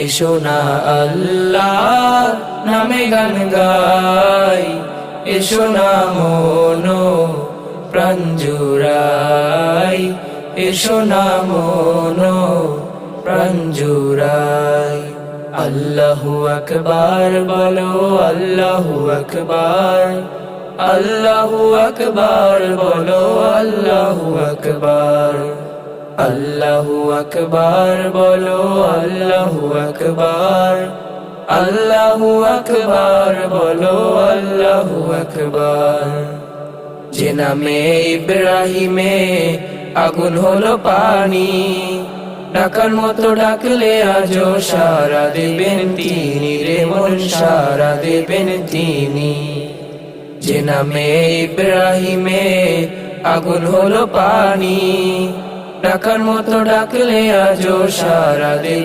এসো না আল্লাহ নামে গান গাই, এসো না মনো প্রাণ জুড়াই, এসো না মনো প্রাণ জুড়াই। আল্লাহু আকবার বলো, আল্লাহু আকবার, আল্লাহু আকবার বলো, আল্লাহু আকবার, আল্লাহু আকবার বলো, আল্লাহু আকবার, আল্লাহু আকবার বলো, আল্লাহু আকবার। যে নামে ইব্রাহিমে আগুন হলো পানি, ডাকার মতো ডাকলে আজও সারা দেবেন তিনি রে মন, সারা দেবেন তিনি। যে নামে ইব্রাহিমে আগুন হলো পানি, ডাকার মতো ডাকলে আজও সারা দেবেন।